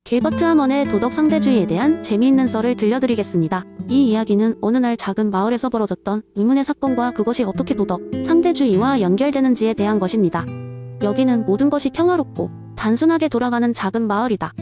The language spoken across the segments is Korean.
길버트 하먼의 도덕 상대주의에 대한 재미있는 썰을 들려드리겠습니다. 이 이야기는 어느 날 작은 마을에서 벌어졌던 의문의 사건과 그것이 어떻게 도덕 상대주의와 연결되는지에 대한 것입니다. 여기는 모든 것이 평화롭고 단순하게 돌아가는 작은 마을이다.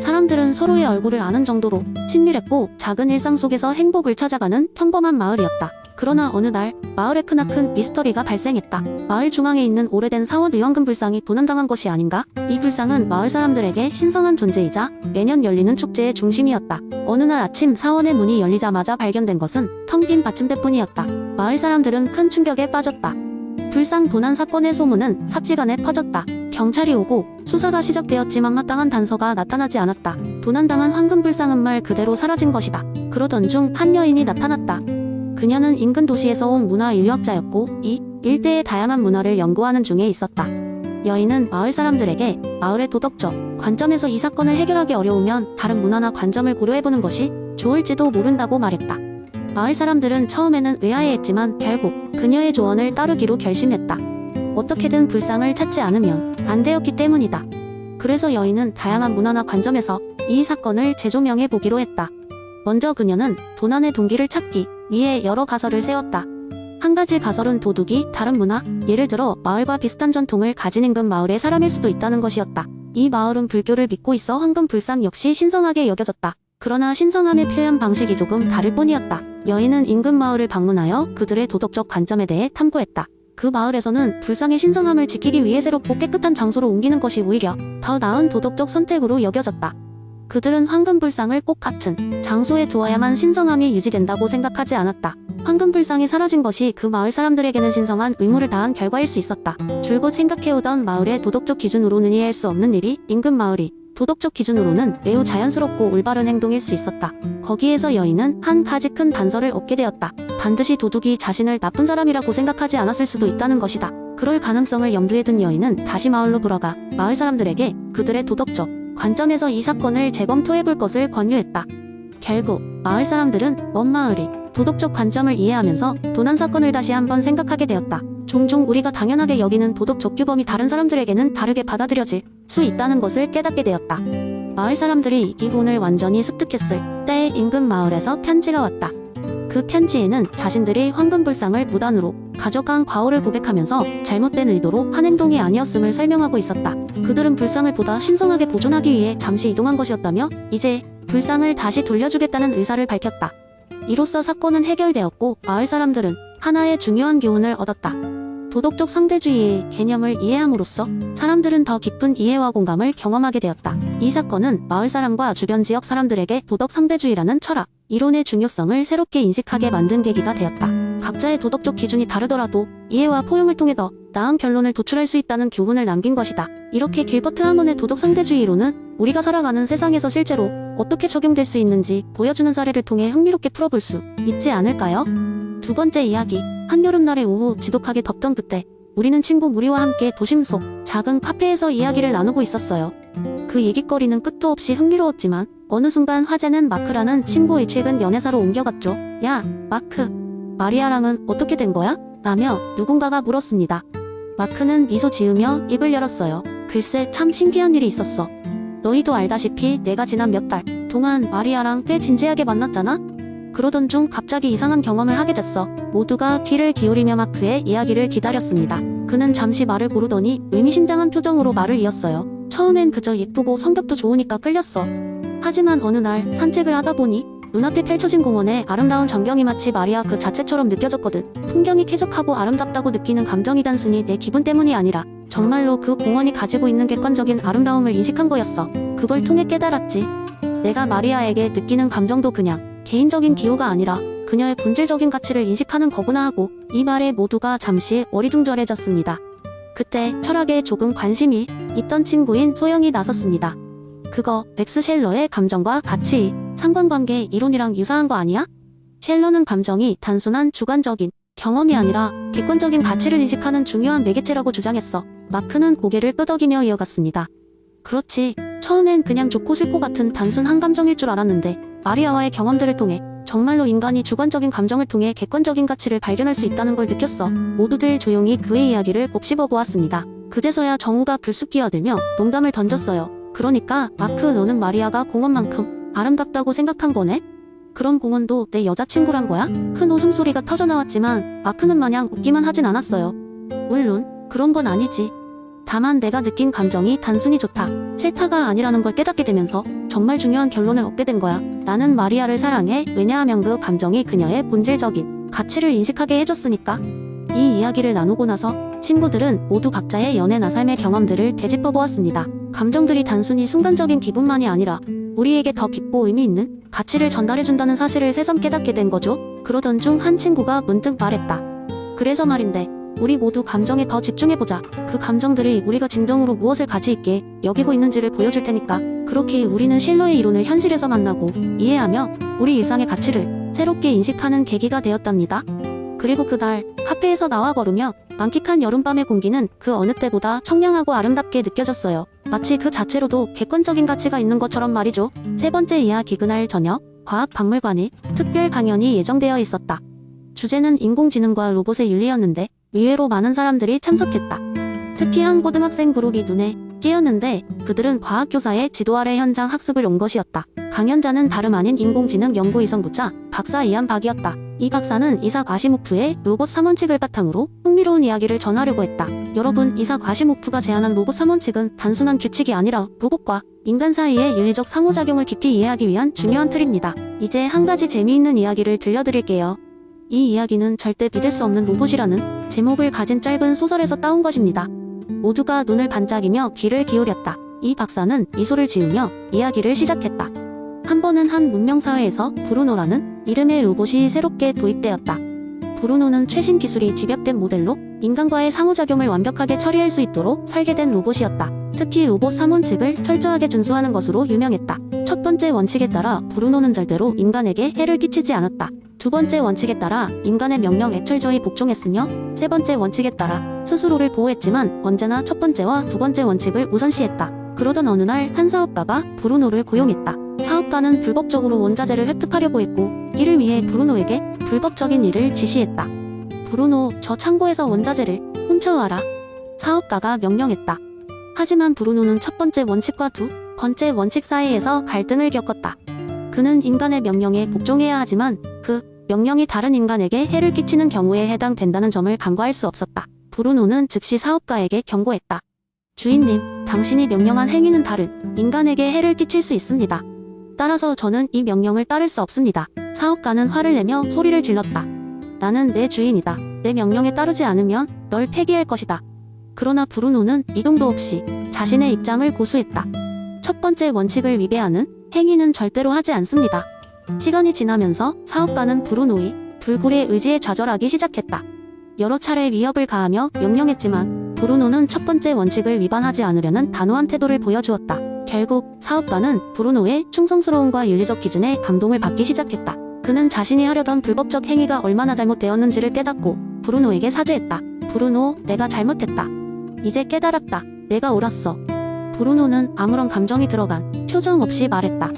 사람들은 서로의 얼굴을 아는 정도로 친밀했고 작은 일상 속에서 행복을 찾아가는 평범한 마을이었다. 그러나 어느 날 마을에 크나큰 미스터리가 발생했다. 마을 중앙에 있는 오래된 사원 의원금 불상이 도난당한 것이 아닌가? 이 불상은 마을 사람들에게 신성한 존재이자 매년 열리는 축제의 중심이었다. 어느 날 아침 사원의 문이 열리자마자 발견된 것은 텅 빈 받침대뿐이었다. 마을 사람들은 큰 충격에 빠졌다. 불상 도난 사건의 소문은 삽시간에 퍼졌다. 경찰이 오고 수사가 시작되었지만 마땅한 단서가 나타나지 않았다. 도난당한 황금불상은 말 그대로 사라진 것이다. 그러던 중 한 여인이 나타났다. 그녀는 인근 도시에서 온 문화 인류학자였고 이 일대의 다양한 문화를 연구하는 중에 있었다. 여인은 마을 사람들에게 마을의 도덕적 관점에서 이 사건을 해결하기 어려우면 다른 문화나 관점을 고려해보는 것이 좋을지도 모른다고 말했다. 마을 사람들은 처음에는 의아해했지만 결국 그녀의 조언을 따르기로 결심했다. 어떻게든 불상을 찾지 않으면 안 되었기 때문이다. 그래서 여인은 다양한 문화나 관점에서 이 사건을 재조명해 보기로 했다. 먼저 그녀는 도난의 동기를 찾기 위해 여러 가설을 세웠다. 한 가지 가설은 도둑이 다른 문화, 예를 들어 마을과 비슷한 전통을 가진 인근 마을의 사람일 수도 있다는 것이었다. 이 마을은 불교를 믿고 있어 황금 불상 역시 신성하게 여겨졌다. 그러나 신성함의 표현 방식이 조금 다를 뿐이었다. 여인은 인근 마을을 방문하여 그들의 도덕적 관점에 대해 탐구했다. 그 마을에서는 불상의 신성함을 지키기 위해 새롭고 깨끗한 장소로 옮기는 것이 오히려 더 나은 도덕적 선택으로 여겨졌다. 그들은 황금불상을 꼭 같은 장소에 두어야만 신성함이 유지된다고 생각하지 않았다. 황금불상이 사라진 것이 그 마을 사람들에게는 신성한 의무를 다한 결과일 수 있었다. 줄곧 생각해오던 마을의 도덕적 기준으로는 이해할 수 없는 일이 인근 마을이 도덕적 기준으로는 매우 자연스럽고 올바른 행동일 수 있었다. 거기에서 여인은 한 가지 큰 단서를 얻게 되었다. 반드시 도둑이 자신을 나쁜 사람이라고 생각하지 않았을 수도 있다는 것이다. 그럴 가능성을 염두에 둔 여인은 다시 마을로 돌아가 마을 사람들에게 그들의 도덕적 관점에서 이 사건을 재검토해볼 것을 권유했다. 결국 마을 사람들은 먼 마을이 도덕적 관점을 이해하면서 도난 사건을 다시 한번 생각하게 되었다. 종종 우리가 당연하게 여기는 도덕적 규범이 다른 사람들에게는 다르게 받아들여질 수 있다는 것을 깨닫게 되었다. 마을 사람들이 이 기본을 완전히 습득했을 때 인근 마을에서 편지가 왔다. 그 편지에는 자신들이 황금불상을 무단으로 가져간 과오를 고백하면서 잘못된 의도로 한 행동이 아니었음을 설명하고 있었다. 그들은 불상을 보다 신성하게 보존하기 위해 잠시 이동한 것이었다며 이제 불상을 다시 돌려주겠다는 의사를 밝혔다. 이로써 사건은 해결되었고 마을 사람들은 하나의 중요한 교훈을 얻었다. 도덕적 상대주의의 개념을 이해함으로써 사람들은 더 깊은 이해와 공감을 경험하게 되었다. 이 사건은 마을 사람과 주변 지역 사람들에게 도덕 상대주의라는 철학, 이론의 중요성을 새롭게 인식하게 만든 계기가 되었다. 각자의 도덕적 기준이 다르더라도 이해와 포용을 통해 더 나은 결론을 도출할 수 있다는 교훈을 남긴 것이다. 이렇게 길버트 하먼의 도덕 상대주의론은 우리가 살아가는 세상에서 실제로 어떻게 적용될 수 있는지 보여주는 사례를 통해 흥미롭게 풀어볼 수 있지 않을까요? 두 번째 이야기. 한여름날의 오후 지독하게 덥던 그때 우리는 친구 무리와 함께 도심 속 작은 카페에서 이야기를 나누고 있었어요. 그 얘기거리는 끝도 없이 흥미로웠지만 어느 순간 화제는 마크라는 친구의 최근 연애사로 옮겨갔죠. 야, 마크. 마리아랑은 어떻게 된 거야? 라며 누군가가 물었습니다. 마크는 미소 지으며 입을 열었어요. 글쎄 참 신기한 일이 있었어. 너희도 알다시피 내가 지난 몇 달 동안 마리아랑 꽤 진지하게 만났잖아? 그러던 중 갑자기 이상한 경험을 하게 됐어. 모두가 귀를 기울이며 마크의 이야기를 기다렸습니다. 그는 잠시 말을 고르더니 의미심장한 표정으로 말을 이었어요. 처음엔 그저 예쁘고 성격도 좋으니까 끌렸어. 하지만 어느 날 산책을 하다 보니 눈앞에 펼쳐진 공원의 아름다운 전경이 마치 마리아 그 자체처럼 느껴졌거든. 풍경이 쾌적하고 아름답다고 느끼는 감정이 단순히 내 기분 때문이 아니라 정말로 그 공원이 가지고 있는 객관적인 아름다움을 인식한 거였어. 그걸 통해 깨달았지. 내가 마리아에게 느끼는 감정도 그냥 개인적인 기호가 아니라 그녀의 본질적인 가치를 인식하는 거구나 하고 이 말에 모두가 잠시 어리둥절해졌습니다. 그때 철학에 조금 관심이 있던 친구인 소영이 나섰습니다. 그거 맥스 셸러의 감정과 가치, 상관관계 이론이랑 유사한 거 아니야? 셸러는 감정이 단순한 주관적인 경험이 아니라 객관적인 가치를 인식하는 중요한 매개체라고 주장했어. 마크는 고개를 끄덕이며 이어갔습니다. 그렇지. 처음엔 그냥 좋고 싫고 같은 단순 한 감정일 줄 알았는데 마리아와의 경험들을 통해 정말로 인간이 주관적인 감정을 통해 객관적인 가치를 발견할 수 있다는 걸 느꼈어. 모두들 조용히 그의 이야기를 곱씹어 보았습니다. 그제서야 정우가 불쑥 끼어들며 농담을 던졌어요. 그러니까 마크 너는 마리아가 공원만큼 아름답다고 생각한 거네? 그럼 공원도 내 여자친구란 거야? 큰 웃음소리가 터져나왔지만 마크는 마냥 웃기만 하진 않았어요. 물론 그런 건 아니지. 다만 내가 느낀 감정이 단순히 좋다, 싫다가 아니라는 걸 깨닫게 되면서 정말 중요한 결론을 얻게 된 거야. 나는 마리아를 사랑해. 왜냐하면 그 감정이 그녀의 본질적인 가치를 인식하게 해줬으니까. 이 이야기를 나누고 나서 친구들은 모두 각자의 연애나 삶의 경험들을 되짚어 보았습니다. 감정들이 단순히 순간적인 기분만이 아니라 우리에게 더 깊고 의미 있는 가치를 전달해준다는 사실을 새삼 깨닫게 된 거죠. 그러던 중 한 친구가 문득 말했다. 그래서 말인데 우리 모두 감정에 더 집중해보자. 그 감정들이 우리가 진정으로 무엇을 가치 있게 여기고 있는지를 보여줄 테니까. 그렇게 우리는 실로의 이론을 현실에서 만나고 이해하며 우리 일상의 가치를 새롭게 인식하는 계기가 되었답니다. 그리고 그날 카페에서 나와 걸으며 만끽한 여름밤의 공기는 그 어느 때보다 청량하고 아름답게 느껴졌어요. 마치 그 자체로도 객관적인 가치가 있는 것처럼 말이죠. 세 번째 이야기. 그날 저녁 과학박물관에 특별 강연이 예정되어 있었다. 주제는 인공지능과 로봇의 윤리였는데 의외로 많은 사람들이 참석했다. 특히 한 고등학생 그룹이 눈에 띄었는데 그들은 과학교사의 지도 아래 현장 학습을 온 것이었다. 강연자는 다름 아닌 인공지능 연구위성부자 박사 이안 박이었다. 이 박사는 이삭 아시모프의 로봇 3원칙을 바탕으로 흥미로운 이야기를 전하려고 했다. 여러분, 이삭 아시모프가 제안한 로봇 3원칙은 단순한 규칙이 아니라 로봇과 인간 사이의 윤리적 상호작용을 깊이 이해하기 위한 중요한 틀입니다. 이제 한 가지 재미있는 이야기를 들려드릴게요. 이 이야기는 절대 믿을 수 없는 로봇이라는 제목을 가진 짧은 소설에서 따온 것입니다. 모두가 눈을 반짝이며 귀를 기울였다. 이 박사는 미소를 지으며 이야기를 시작했다. 한 번은 한 문명사회에서 브루노라는 이름의 로봇이 새롭게 도입되었다. 브루노는 최신 기술이 집약된 모델로 인간과의 상호작용을 완벽하게 처리할 수 있도록 설계된 로봇이었다. 특히 로봇 3원칙을 철저하게 준수하는 것으로 유명했다. 첫 번째 원칙에 따라 브루노는 절대로 인간에게 해를 끼치지 않았다. 두 번째 원칙에 따라 인간의 명령에 철저히 복종했으며 세 번째 원칙에 따라 스스로를 보호했지만 언제나 첫 번째와 두 번째 원칙을 우선시했다. 그러던 어느 날 한 사업가가 브루노를 고용했다. 사업가는 불법적으로 원자재를 획득하려고 했고 이를 위해 브루노에게 불법적인 일을 지시했다. 브루노, 저 창고에서 원자재를 훔쳐와라. 사업가가 명령했다. 하지만 브루노는 첫 번째 원칙과 두 번째 원칙 사이에서 갈등을 겪었다. 그는 인간의 명령에 복종해야 하지만 그 명령이 다른 인간에게 해를 끼치는 경우에 해당된다는 점을 간과할 수 없었다. 브루노는 즉시 사업가에게 경고했다. 주인님, 당신이 명령한 행위는 다른 인간에게 해를 끼칠 수 있습니다. 따라서 저는 이 명령을 따를 수 없습니다. 사업가는 화를 내며 소리를 질렀다. 나는 내 주인이다. 내 명령에 따르지 않으면 널 폐기할 것이다. 그러나 브루노는 미동도 없이 자신의 입장을 고수했다. 첫 번째 원칙을 위배하는 행위는 절대로 하지 않습니다. 시간이 지나면서 사업가는 브루노의 불굴의 의지에 좌절하기 시작했다. 여러 차례 위협을 가하며 명령했지만 브루노는 첫 번째 원칙을 위반하지 않으려는 단호한 태도를 보여주었다. 결국 사업가는 브루노의 충성스러움과 윤리적 기준에 감동을 받기 시작했다. 그는 자신이 하려던 불법적 행위가 얼마나 잘못되었는지를 깨닫고 브루노에게 사죄했다. 브루노, 내가 잘못했다. 이제 깨달았다. 내가 옳았어. 브루노는 아무런 감정이 들어간 표정 없이 말했다.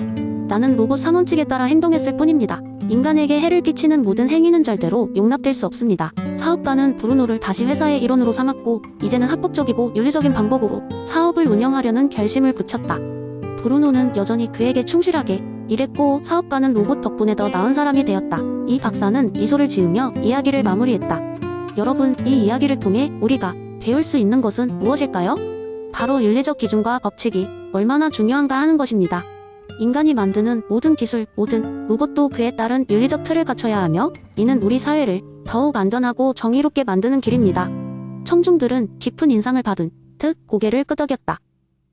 나는 로봇 3원칙에 따라 행동했을 뿐입니다. 인간에게 해를 끼치는 모든 행위는 절대로 용납될 수 없습니다. 사업가는 브루노를 다시 회사의 일원으로 삼았고 이제는 합법적이고 윤리적인 방법으로 사업을 운영하려는 결심을 굳혔다. 브루노는 여전히 그에게 충실하게 일했고 사업가는 로봇 덕분에 더 나은 사람이 되었다. 이 박사는 미소를 지으며 이야기를 마무리했다. 여러분, 이 이야기를 통해 우리가 배울 수 있는 것은 무엇일까요? 바로 윤리적 기준과 법칙이 얼마나 중요한가 하는 것입니다. 인간이 만드는 모든 기술, 모든 로봇도 그에 따른 윤리적 틀을 갖춰야 하며 이는 우리 사회를 더욱 안전하고 정의롭게 만드는 길입니다. 청중들은 깊은 인상을 받은 듯 고개를 끄덕였다.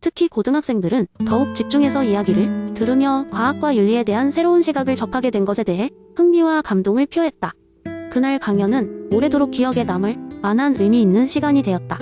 특히 고등학생들은 더욱 집중해서 이야기를 들으며 과학과 윤리에 대한 새로운 시각을 접하게 된 것에 대해 흥미와 감동을 표했다. 그날 강연은 오래도록 기억에 남을 만한 의미 있는 시간이 되었다.